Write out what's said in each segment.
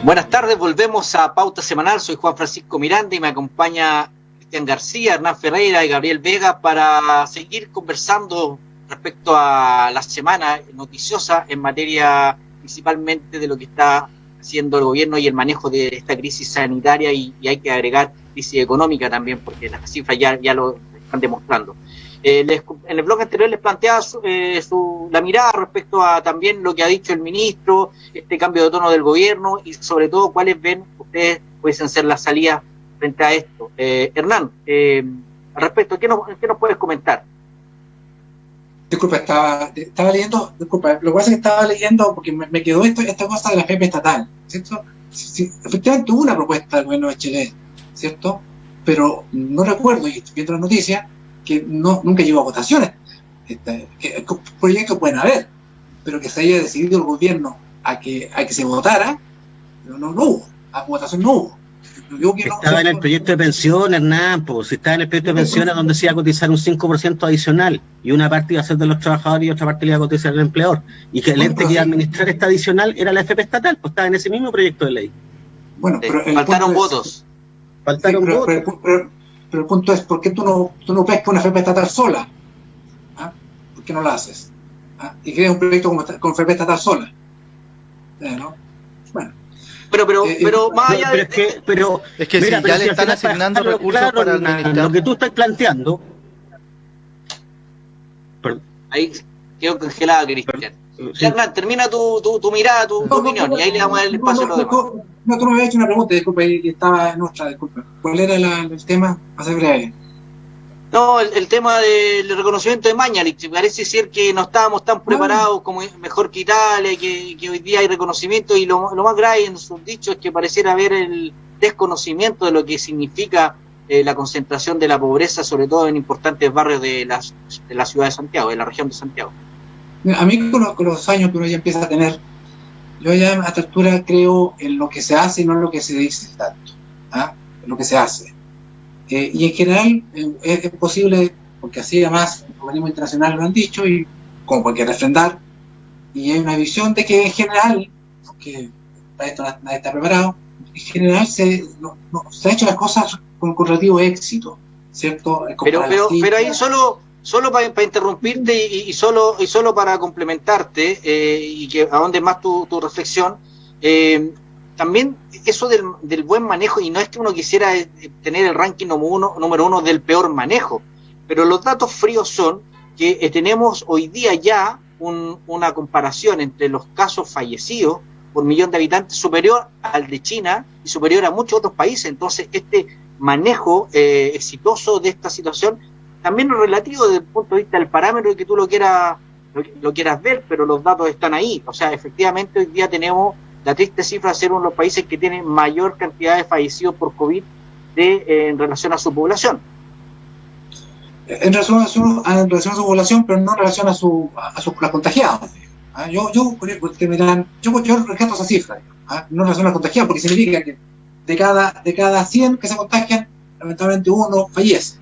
Buenas tardes, volvemos a Pauta Semanal. Soy Juan Francisco Miranda y me acompaña Cristian García, Hernán Ferreira y Gabriel Vega para seguir conversando respecto a la semana noticiosa en materia principalmente de lo que está haciendo el gobierno y el manejo de esta crisis sanitaria y hay que agregar crisis económica también porque las cifras ya lo están demostrando. En el blog anterior les planteaba la mirada respecto a también lo que ha dicho el ministro, este cambio de tono del gobierno y sobre todo cuáles ven ustedes pueden ser las salidas frente a esto. Hernán, al respecto, ¿qué nos puedes comentar? Disculpa, estaba leyendo, lo que pasa es que estaba leyendo porque me quedó esta cosa de la FP estatal, ¿cierto? Sí, efectivamente hubo una propuesta del gobierno de Chile, ¿cierto? Pero no recuerdo, y viendo las noticias, que nunca llegó a votaciones. Que proyectos pueden haber, pero que se haya decidido el gobierno a que se votara, no hubo, a votación no hubo. Estaba en el proyecto de pensión, Hernán, pues estaba en el proyecto de pensiones donde se iba a cotizar un 5% adicional y una parte iba a ser de los trabajadores y otra parte le iba a cotizar el empleador y que el ente que iba a administrar esta adicional era la FP estatal, pues estaba en ese mismo proyecto de ley. Bueno, pero faltaron votos. Pero el punto es, ¿por qué tú no ves por una FP estatal sola? ¿Ah? ¿Por qué no la haces? ¿Ah? Y creas un proyecto con FP estatal sola. ¿No? Bueno. Pero más allá de... Pero es que mira, si ya le están asignando recursos claro, para administrar... Lo que tú estás planteando... Ahí quedó congelada, Cristian. Hernán, termina tu mirada, tu opinión, y ahí le damos el espacio a los demás. No, tú me habías hecho una pregunta, disculpa, y estaba en otra, disculpa. ¿Cuál era el tema? A ser breve. No, el tema del reconocimiento de Mañalich. Parece ser que no estábamos tan preparados como mejor que Italia, que hoy día hay reconocimiento, y lo más grave en sus dichos es que pareciera haber el desconocimiento de lo que significa la concentración de la pobreza, sobre todo en importantes barrios de la ciudad de Santiago, de la región de Santiago. A mí con los años que uno ya empieza a tener, yo ya a esta altura creo en lo que se hace y no en lo que se dice tanto, en lo que se hace. Y en general es posible, porque así además los organismos internacionales lo han dicho y como cualquier refrendar, y hay una visión de que en general, porque para esto nadie está preparado, en general se ha hecho las cosas con relativo éxito, ¿cierto? Pero ahí solo para interrumpirte y solo para complementarte y que ahonde más tu reflexión, también eso del buen manejo, y no es que uno quisiera tener el ranking número uno del peor manejo, pero los datos fríos son que tenemos hoy día ya una comparación entre los casos fallecidos por millón de habitantes superior al de China y superior a muchos otros países. Entonces este manejo exitoso de esta situación también es relativo desde el punto de vista del parámetro que tú lo quieras ver, pero los datos están ahí. O sea, efectivamente hoy día tenemos la triste cifra de ser uno de los países que tiene mayor cantidad de fallecidos por COVID en relación a su población. En relación a su población, pero no en relación a sus contagiados. Yo rescato esa cifra, no en relación a contagiados, porque significa que de cada 100 que se contagian, lamentablemente uno fallece.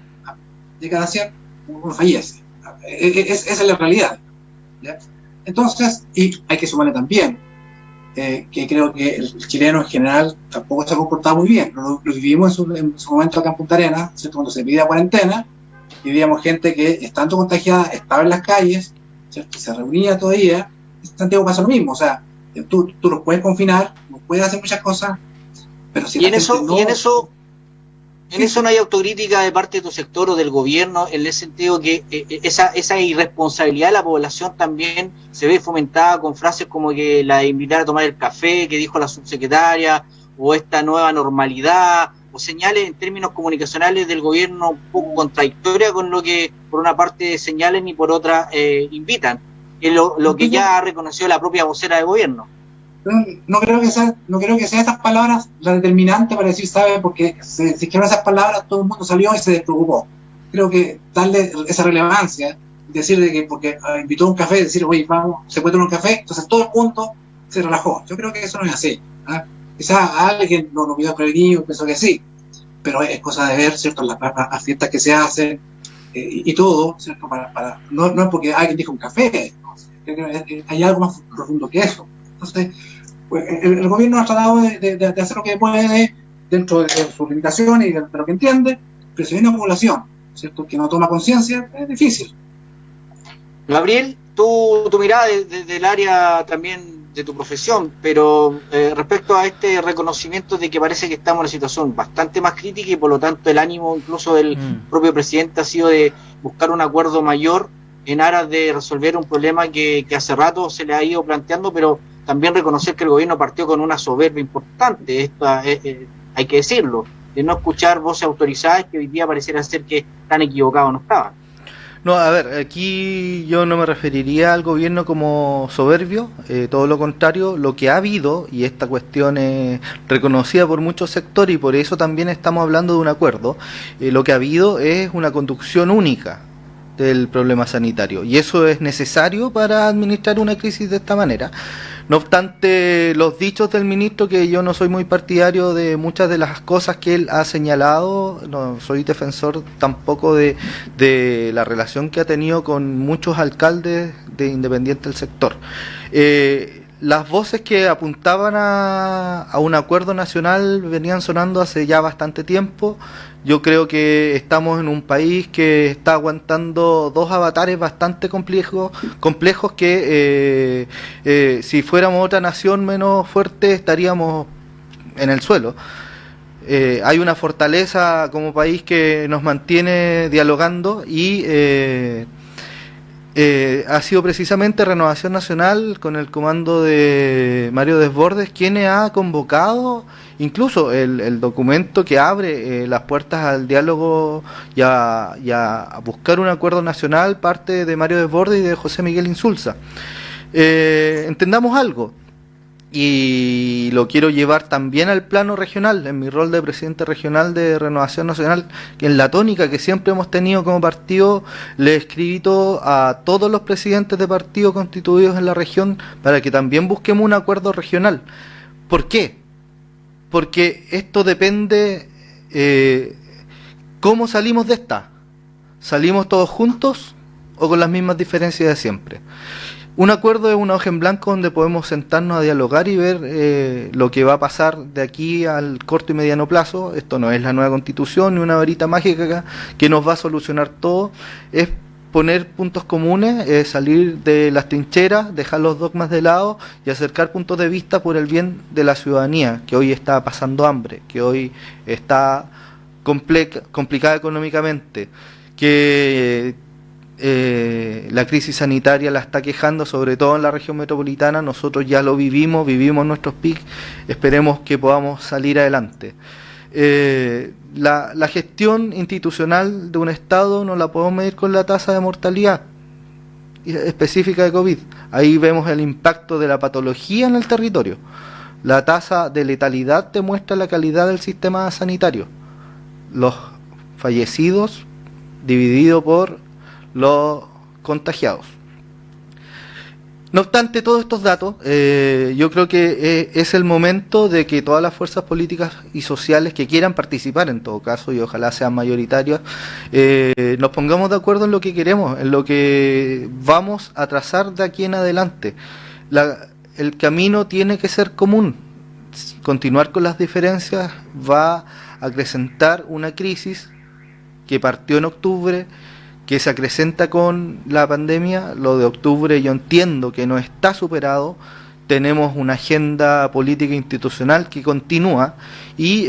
De cada 100, uno fallece. Esa es la realidad. ¿Ya? Entonces, y hay que sumarle también que creo que el chileno en general tampoco se ha comportado muy bien. Lo vivimos en su momento acá en Punta Arenas, ¿cierto? Cuando se pedía cuarentena, y veíamos gente que, estando contagiada, estaba en las calles, ¿cierto? Se reunía todavía. En Santiago pasa lo mismo, o sea, tú los puedes confinar, no puedes hacer muchas cosas, pero si en eso no hay autocrítica de parte de tu sector o del gobierno, en el sentido que esa irresponsabilidad de la población también se ve fomentada con frases como que la de invitar a tomar el café, que dijo la subsecretaria, o esta nueva normalidad, o señales en términos comunicacionales del gobierno un poco contradictorias con lo que por una parte señalen y por otra invitan, que es lo que ya ha reconocido la propia vocera de gobierno. No creo que sea esas palabras la determinante para decir, ¿sabe? Porque si dijeron esas palabras, todo el mundo salió y se despreocupó. Creo que darle esa relevancia, decir de que porque invitó a un café, decir, oye, vamos, se puede tomar un café, entonces todo el mundo se relajó. Yo creo que eso no es así. Quizás alguien lo vio con el niño, pensó que sí, pero es cosa de ver, ¿cierto? Las fiestas que se hacen y todo, ¿cierto? No es porque alguien dijo un café, ¿no? Creo que hay algo más profundo que eso. Entonces, Pues el gobierno ha tratado de hacer lo que puede dentro de sus limitaciones y de lo que entiende, pero si hay una población, ¿cierto?, que no toma conciencia, es difícil. Gabriel, tu mirada del área también de tu profesión, pero respecto a este reconocimiento de que parece que estamos en una situación bastante más crítica y por lo tanto el ánimo incluso del propio presidente ha sido de buscar un acuerdo mayor en aras de resolver un problema que hace rato se le ha ido planteando, pero también reconocer que el gobierno partió con una soberbia importante, hay que decirlo, de no escuchar voces autorizadas que hoy día pareciera ser que tan equivocados no estaban. No, a ver, aquí yo no me referiría al gobierno como soberbio, todo lo contrario, lo que ha habido, y esta cuestión es reconocida por muchos sectores y por eso también estamos hablando de un acuerdo, lo que ha habido es una conducción única del problema sanitario y eso es necesario para administrar una crisis de esta manera. No obstante, los dichos del ministro, que yo no soy muy partidario de muchas de las cosas que él ha señalado, no soy defensor tampoco de la relación que ha tenido con muchos alcaldes de independiente del sector. Las voces que apuntaban a un acuerdo nacional venían sonando hace ya bastante tiempo. Yo creo que estamos en un país que está aguantando dos avatares bastante complejos que si fuéramos otra nación menos fuerte estaríamos en el suelo. Hay una fortaleza como país que nos mantiene dialogando y ha sido precisamente Renovación Nacional con el comando de Mario Desbordes quien ha convocado incluso el documento que abre las puertas al diálogo y a buscar un acuerdo nacional, parte de Mario Desbordes y de José Miguel Insulza. Entendamos algo, y lo quiero llevar también al plano regional, en mi rol de presidente regional de Renovación Nacional, que en la tónica que siempre hemos tenido como partido, le he escrito a todos los presidentes de partidos constituidos en la región para que también busquemos un acuerdo regional. ¿Por qué? Porque esto depende cómo salimos de esta. ¿Salimos todos juntos o con las mismas diferencias de siempre? Un acuerdo es una hoja en blanco donde podemos sentarnos a dialogar y ver lo que va a pasar de aquí al corto y mediano plazo. Esto no es la nueva constitución ni una varita mágica que nos va a solucionar todo. Es poner puntos comunes, salir de las trincheras, dejar los dogmas de lado y acercar puntos de vista por el bien de la ciudadanía, que hoy está pasando hambre, que hoy está complicada económicamente, que la crisis sanitaria la está quejando, sobre todo en la región metropolitana. Nosotros ya lo vivimos nuestros PIC, esperemos que podamos salir adelante. La gestión institucional de un Estado no la podemos medir con la tasa de mortalidad específica de COVID. Ahí vemos el impacto de la patología en el territorio. La tasa de letalidad te muestra la calidad del sistema sanitario. Los fallecidos dividido por los contagiados. No obstante todos estos datos, yo creo que es el momento de que todas las fuerzas políticas y sociales que quieran participar, en todo caso, y ojalá sean mayoritarias, nos pongamos de acuerdo en lo que queremos, en lo que vamos a trazar de aquí en adelante. El camino tiene que ser común. Continuar con las diferencias va a acrecentar una crisis que partió en octubre, que se acrecenta con la pandemia. Lo de octubre yo entiendo que no está superado, tenemos una agenda política e institucional que continúa y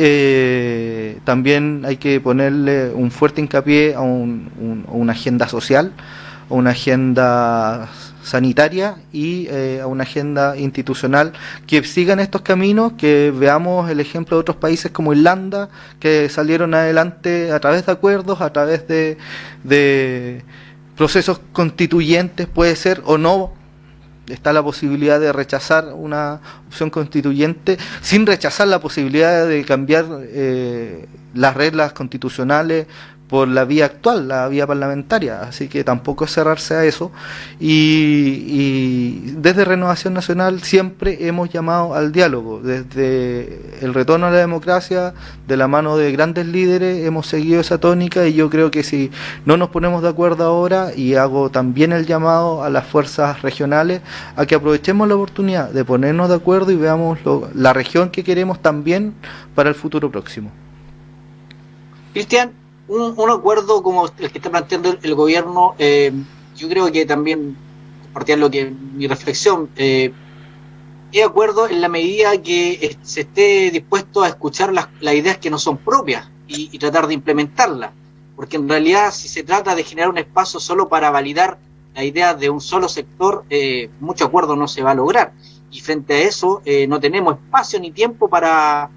también hay que ponerle un fuerte hincapié a una agenda social, a una agenda sanitaria y a una agenda institucional que sigan estos caminos, que veamos el ejemplo de otros países como Irlanda, que salieron adelante a través de acuerdos, a través de procesos constituyentes, puede ser o no. Está la posibilidad de rechazar una opción constituyente sin rechazar la posibilidad de cambiar las reglas constitucionales por la vía actual, la vía parlamentaria, así que tampoco es cerrarse a eso. Y desde Renovación Nacional siempre hemos llamado al diálogo, desde el retorno a la democracia, de la mano de grandes líderes, hemos seguido esa tónica, y yo creo que si no nos ponemos de acuerdo ahora, y hago también el llamado a las fuerzas regionales a que aprovechemos la oportunidad de ponernos de acuerdo y veamos la región que queremos también para el futuro próximo. Cristian, un acuerdo como el que está planteando el gobierno, yo creo que también compartir lo que mi reflexión, es acuerdo en la medida que se esté dispuesto a escuchar las ideas que no son propias y tratar de implementarlas, porque en realidad si se trata de generar un espacio solo para validar la idea de un solo sector, mucho acuerdo no se va a lograr, y frente a eso no tenemos espacio ni tiempo para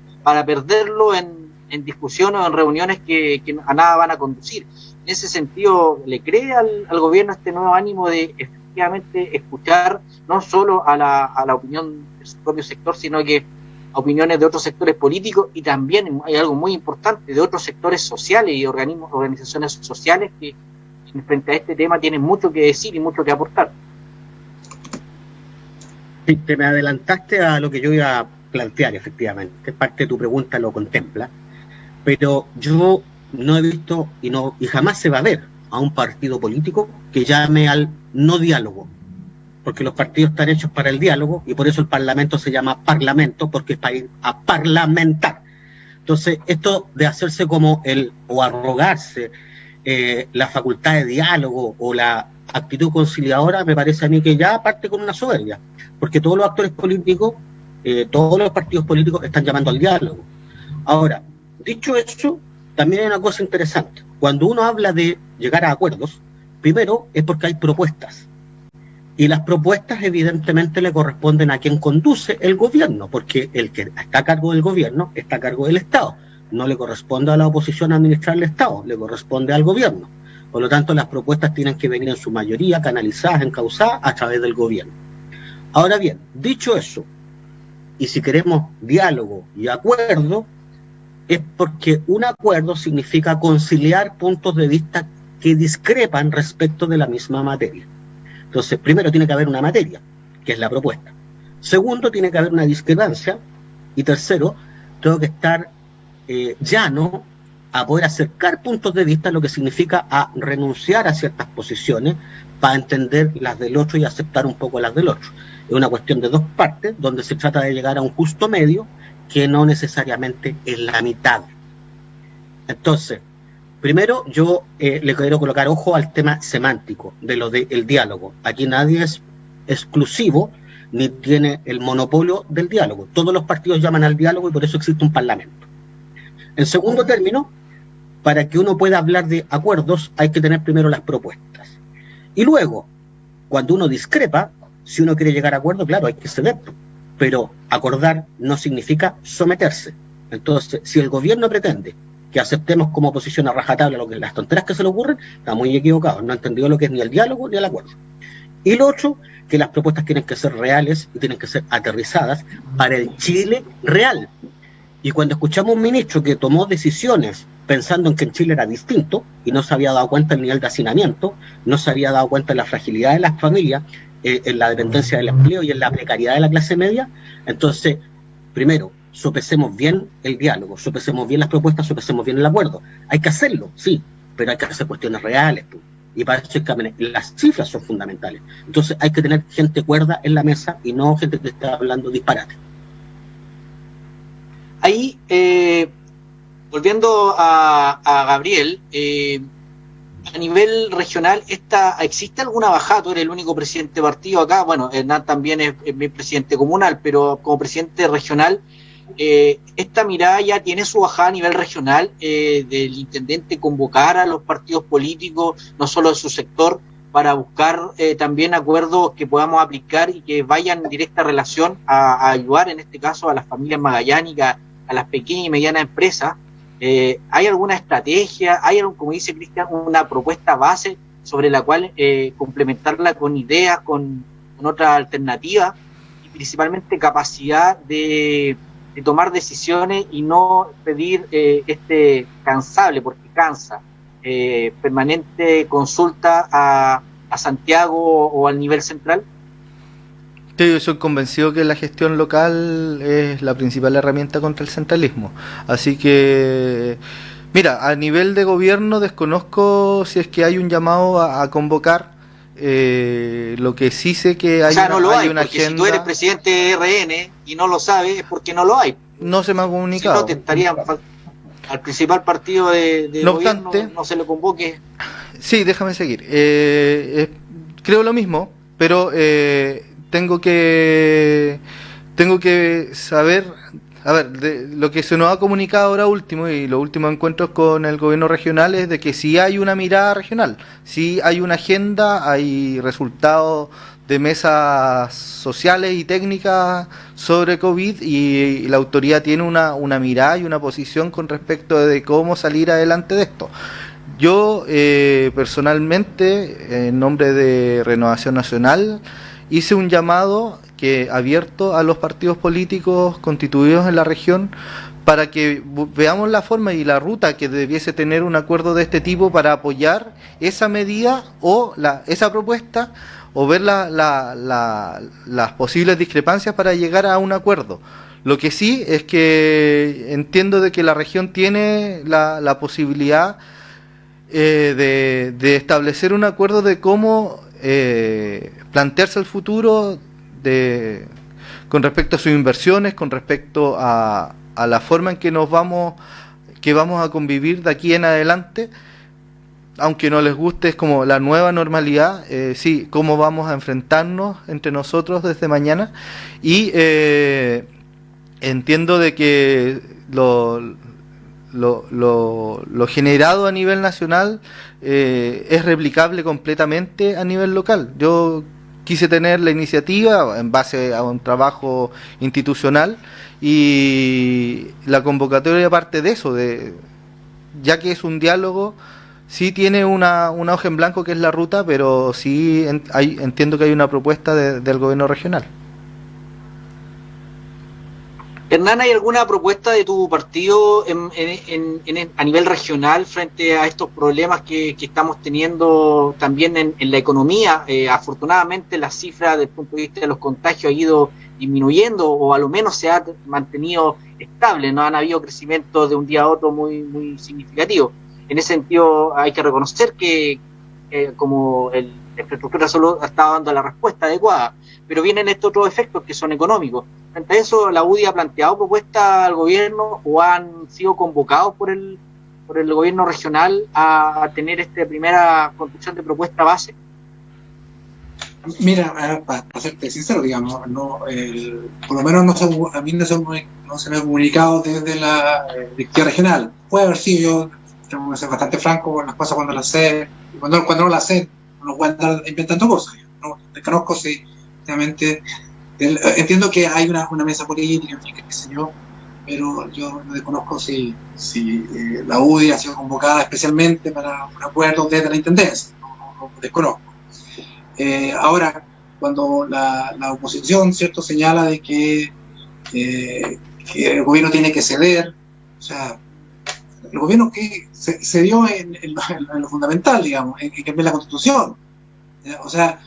perderlo en discusiones o en reuniones que a nada van a conducir. En ese sentido, ¿le cree al gobierno este nuevo ánimo de efectivamente escuchar no solo a la opinión de su propio sector, sino que a opiniones de otros sectores políticos, y también hay algo muy importante, de otros sectores sociales y organizaciones sociales que frente a este tema tienen mucho que decir y mucho que aportar? Sí, te me adelantaste a lo que yo iba a plantear, efectivamente. Parte de tu pregunta lo contempla. Pero yo no he visto y jamás se va a ver a un partido político que llame al no diálogo, porque los partidos están hechos para el diálogo, y por eso el Parlamento se llama Parlamento, porque es para ir a parlamentar. Entonces, esto de hacerse o arrogarse la facultad de diálogo o la actitud conciliadora, me parece a mí que ya parte con una soberbia, porque todos los actores políticos, todos los partidos políticos están llamando al diálogo. Ahora, dicho eso, también hay una cosa interesante. Cuando uno habla de llegar a acuerdos, primero es porque hay propuestas. Y las propuestas evidentemente le corresponden a quien conduce el gobierno, porque el que está a cargo del gobierno está a cargo del Estado. No le corresponde a la oposición administrar el Estado, le corresponde al gobierno. Por lo tanto, las propuestas tienen que venir en su mayoría canalizadas, encauzadas a través del gobierno. Ahora bien, dicho eso, y si queremos diálogo y acuerdo, es porque un acuerdo significa conciliar puntos de vista que discrepan respecto de la misma materia. Entonces, primero tiene que haber una materia, que es la propuesta. Segundo, tiene que haber una discrepancia. Y tercero, tengo que estar llano a poder acercar puntos de vista, lo que significa a renunciar a ciertas posiciones para entender las del otro y aceptar un poco las del otro. Es una cuestión de dos partes, donde se trata de llegar a un justo medio, que no necesariamente es la mitad. Entonces, primero yo le quiero colocar ojo al tema semántico de lo del diálogo. Aquí nadie es exclusivo ni tiene el monopolio del diálogo. Todos los partidos llaman al diálogo y por eso existe un parlamento. En segundo término, para que uno pueda hablar de acuerdos hay que tener primero las propuestas. Y luego, cuando uno discrepa, si uno quiere llegar a acuerdo, claro, hay que ceder. Pero acordar no significa someterse. Entonces, si el gobierno pretende que aceptemos como oposición a rajatabla las tonteras que se le ocurren, está muy equivocado, no ha entendido lo que es ni el diálogo ni el acuerdo. Y lo otro, que las propuestas tienen que ser reales y tienen que ser aterrizadas para el Chile real. Y cuando escuchamos a un ministro que tomó decisiones pensando en que en Chile era distinto y no se había dado cuenta del nivel de hacinamiento, no se había dado cuenta de la fragilidad de las familias, en la dependencia del empleo y en la precariedad de la clase media, entonces, primero, sopesemos bien el diálogo, sopesemos bien las propuestas, sopesemos bien el acuerdo. Hay que hacerlo, sí, pero hay que hacer cuestiones reales, y para eso las cifras son fundamentales. Entonces hay que tener gente cuerda en la mesa y no gente que está hablando disparate. Ahí, volviendo a Gabriel, a nivel regional, ¿existe alguna bajada? Tú eres el único presidente de partido acá. Bueno, Hernán también es mi presidente comunal, pero como presidente regional, esta mirada ya tiene su bajada a nivel regional, del intendente convocar a los partidos políticos, no solo de su sector, para buscar también acuerdos que podamos aplicar y que vayan en directa relación a ayudar, en este caso, a las familias magallánicas, a las pequeñas y medianas empresas. ¿Hay alguna estrategia, como dice Cristian, una propuesta base sobre la cual complementarla con ideas, con otras alternativas, y principalmente capacidad de tomar decisiones y no pedir cansable, porque cansa, permanente consulta a Santiago o al nivel central? Sí, yo soy convencido que la gestión local es la principal herramienta contra el centralismo. Así que, mira, a nivel de gobierno desconozco si es que hay un llamado a convocar. Lo que sí sé que hay, no lo hay, una porque agenda. Si tú eres presidente de RN y no lo sabes, es porque no lo hay. No se me ha comunicado. Si no, te estarían al principal partido de no gobierno, obstante, no se le convoque. Sí, déjame seguir. Creo lo mismo, pero tengo que saber, a ver, de lo que se nos ha comunicado ahora último y los últimos encuentros con el gobierno regional es de que sí hay una mirada regional, sí hay una agenda, hay resultados de mesas sociales y técnicas sobre COVID y la autoridad tiene una mirada y una posición con respecto de cómo salir adelante de esto. Yo personalmente, en nombre de Renovación Nacional, hice un llamado abierto a los partidos políticos constituidos en la región para que veamos la forma y la ruta que debiese tener un acuerdo de este tipo para apoyar esa medida o esa propuesta o ver las posibles discrepancias para llegar a un acuerdo. Lo que sí es que entiendo de que la región tiene la posibilidad de establecer un acuerdo de cómo plantearse el futuro con respecto a sus inversiones, con respecto a la forma en que vamos a convivir de aquí en adelante, aunque no les guste, es como la nueva normalidad, sí, cómo vamos a enfrentarnos entre nosotros desde mañana, y entiendo de que lo generado a nivel nacional es replicable completamente a nivel local. Yo quise tener la iniciativa en base a un trabajo institucional y la convocatoria parte de eso, ya que es un diálogo, sí tiene una hoja en blanco que es la ruta, pero sí entiendo que hay una propuesta del gobierno regional. Hernán, ¿hay alguna propuesta de tu partido a nivel regional frente a estos problemas que estamos teniendo también en la economía? Afortunadamente las cifras desde el punto de vista de los contagios han ido disminuyendo o a lo menos se ha mantenido estable, no han habido crecimientos de un día a otro muy significativos. En ese sentido hay que reconocer que como la infraestructura solo ha estado dando la respuesta adecuada, pero vienen estos otros efectos que son económicos. Frente a eso, ¿la UDI ha planteado propuestas al gobierno o han sido convocados por el gobierno regional a tener esta primera construcción de propuesta base? Mira, para serte sincero, digamos, por lo menos a mí no se me ha comunicado desde la directiva regional. Puede haber sido, yo tengo que ser bastante franco con las cosas cuando las sé, cuando no las sé, no voy a andar inventando cosas. No desconozco si realmente. Entiendo que hay una mesa política, en fin, qué sé yo, pero yo no desconozco si la UDI ha sido convocada especialmente para un acuerdo desde la Intendencia, no desconozco. Ahora, cuando la oposición, ¿cierto?, señala de que el gobierno tiene que ceder, o sea, el gobierno que se dio en lo fundamental, digamos, en cambiar la Constitución, o sea,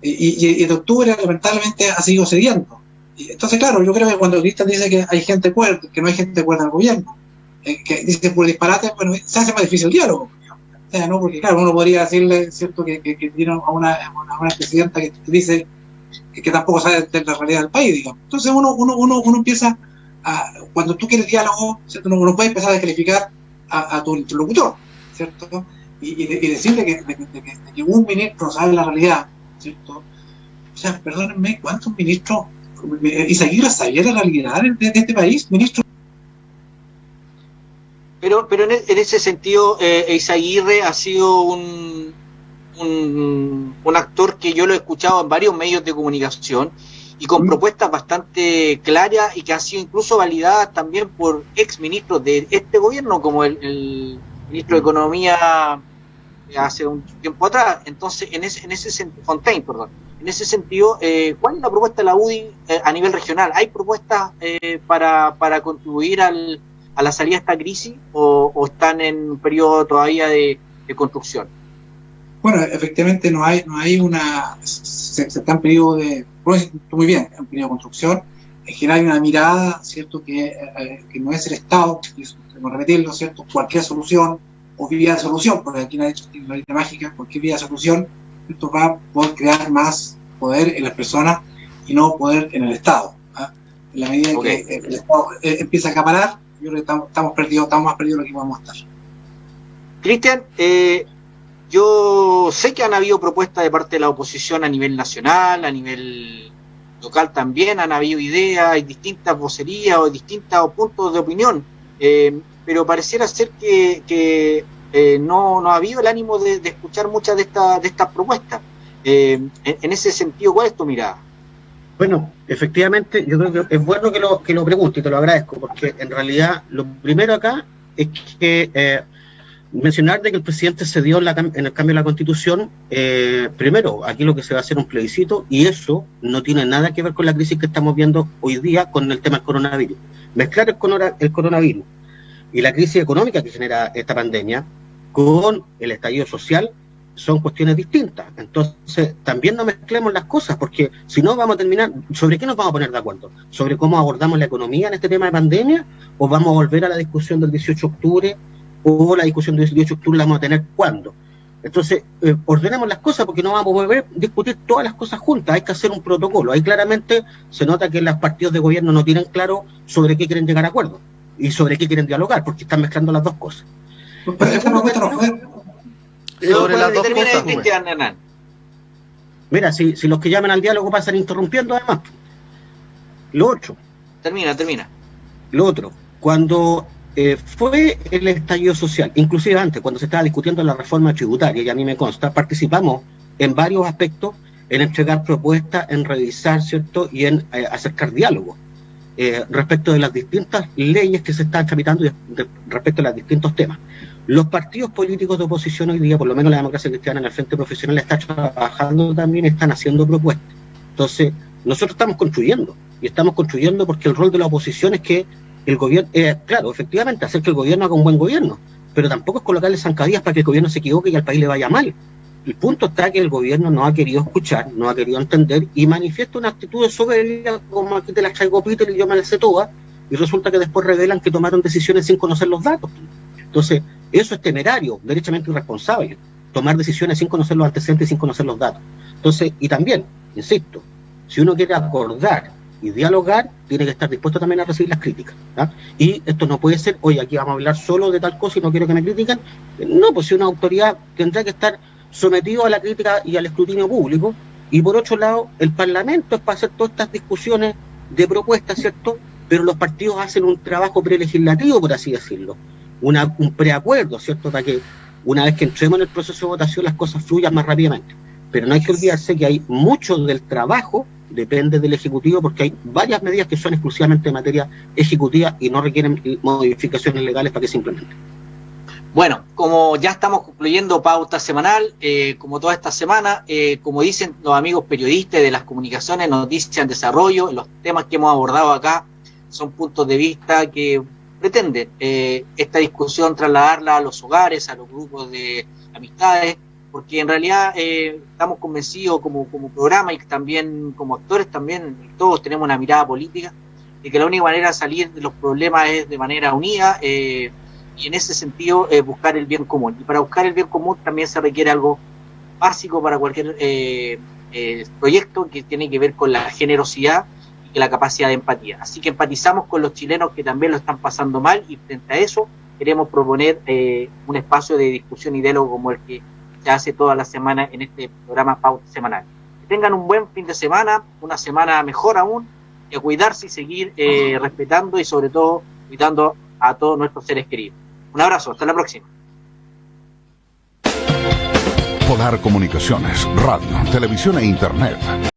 y de octubre lamentablemente ha seguido cediendo. Entonces, claro, yo creo que cuando Cristian dice que hay gente cuerda, que no hay gente cuerda en el gobierno, que dice por disparate, bueno, se hace más difícil el diálogo. O sea, ¿no? Porque claro, uno podría decirle, ¿cierto?, que tiene a una presidenta que dice que tampoco sabe de la realidad del país, digamos. Entonces uno empieza cuando tú quieres diálogo, ¿cierto?, uno puede empezar a descalificar a tu interlocutor, ¿cierto? Y decirle que un ministro sabe la realidad, ¿cierto? O sea, perdónenme, ¿cuántos ministros? Izaguirre sabía la realidad de este país, ministro. Pero en ese sentido, Izaguirre ha sido un actor que yo lo he escuchado en varios medios de comunicación y con propuestas bastante claras y que han sido incluso validadas también por ex ministros de este gobierno, como el ministro de Economía hace un tiempo atrás. Entonces, en ese sentido, Fontaine, perdón. En ese sentido, ¿cuál es la propuesta de la UDI a nivel regional? ¿Hay propuestas para contribuir a la salida de esta crisis o están en un periodo todavía de construcción. Bueno, efectivamente no hay se está en periodo de, muy bien, en periodo de construcción. En general hay una mirada, ¿cierto?, que no es el Estado, tengo que repetirlo, ¿cierto?, cualquier solución o vía de solución, porque aquí no hay varita mágica, cualquier vía de solución, esto va a poder crear más poder en las personas y no poder en el Estado. En la medida que el Estado empieza a acaparar, yo creo que estamos más perdidos de lo que podemos estar. Cristian, yo sé que han habido propuestas de parte de la oposición a nivel nacional, a nivel local también, han habido ideas, hay distintas vocerías o distintos puntos de opinión, pero pareciera ser que no ha habido el ánimo de escuchar muchas de estas propuestas. En ese sentido, ¿cuál es tu mirada? Bueno, efectivamente, yo creo que es bueno que lo pregunte y te lo agradezco, porque en realidad lo primero acá es que mencionar de que el presidente cedió en el cambio de la Constitución. Primero, aquí lo que se va a hacer es un plebiscito, y eso no tiene nada que ver con la crisis que estamos viendo hoy día con el tema del coronavirus. Mezclar el coronavirus y la crisis económica que genera esta pandemia con el estallido social son cuestiones distintas. Entonces, también no mezclemos las cosas, porque si no vamos a terminar, ¿sobre qué nos vamos a poner de acuerdo? ¿Sobre cómo abordamos la economía en este tema de pandemia? ¿O vamos a volver a la discusión del 18 de octubre? ¿O la discusión del 18 de octubre la vamos a tener cuándo? Entonces, ordenemos las cosas, porque no vamos a poder discutir todas las cosas juntas. Hay que hacer un protocolo. Ahí claramente se nota que los partidos de gobierno no tienen claro sobre qué quieren llegar a acuerdo y sobre qué quieren dialogar, porque están mezclando las dos cosas. Sobre las dos cosas, mira, si los que llaman al diálogo pasan interrumpiendo, además. Lo otro. Termina. Lo otro, cuando fue el estallido social, inclusive antes, cuando se estaba discutiendo la reforma tributaria, y a mí me consta, participamos en varios aspectos, en entregar propuestas, en revisar, ¿cierto?, y en acercar diálogo respecto de las distintas leyes que se están tramitando respecto a los distintos temas. Los partidos políticos de oposición hoy día, por lo menos la Democracia Cristiana en el Frente Profesional, está trabajando también, están haciendo propuestas. Entonces, nosotros estamos construyendo porque el rol de la oposición es que el gobierno, claro, efectivamente, hacer que el gobierno haga un buen gobierno, pero tampoco es colocarle zancadillas para que el gobierno se equivoque y al país le vaya mal. El punto está que el gobierno no ha querido escuchar, no ha querido entender y manifiesta una actitud de soberbia, como aquí te las traigo Peter y yo me las sé todas, y resulta que después revelan que tomaron decisiones sin conocer los datos. Entonces, eso es temerario, derechamente irresponsable, tomar decisiones sin conocer los antecedentes y sin conocer los datos. Entonces, y también, insisto, si uno quiere acordar y dialogar, tiene que estar dispuesto también a recibir las críticas, ¿ah? Y esto no puede ser, oye, aquí vamos a hablar solo de tal cosa y no quiero que me critiquen. No, pues si una autoridad tendrá que estar sometido a la crítica y al escrutinio público, y por otro lado, el Parlamento es para hacer todas estas discusiones de propuestas, ¿cierto? Pero los partidos hacen un trabajo prelegislativo, por así decirlo, un preacuerdo, ¿cierto?, para que una vez que entremos en el proceso de votación las cosas fluyan más rápidamente. Pero no hay que olvidarse que hay mucho del trabajo depende del Ejecutivo, porque hay varias medidas que son exclusivamente de materia ejecutiva y no requieren modificaciones legales para que se implementen. Bueno, como ya estamos concluyendo pauta semanal, como toda esta semana, como dicen los amigos periodistas de las comunicaciones, noticia en desarrollo, los temas que hemos abordado acá son puntos de vista que pretenden esta discusión trasladarla a los hogares, a los grupos de amistades, porque en realidad estamos convencidos como programa y también como actores, también todos tenemos una mirada política, de que la única manera de salir de los problemas es de manera unida, y en ese sentido buscar el bien común. Y para buscar el bien común también se requiere algo básico para cualquier proyecto, que tiene que ver con la generosidad y la capacidad de empatía. Así que empatizamos con los chilenos que también lo están pasando mal, y frente a eso queremos proponer un espacio de discusión y diálogo como el que se hace toda la semana en este programa Pauta Semanal. Que tengan un buen fin de semana, una semana mejor aún, y a cuidarse y seguir respetando y sobre todo cuidando a todos nuestros seres queridos. Un abrazo, hasta la próxima. Polar Comunicaciones, radio, televisión e internet.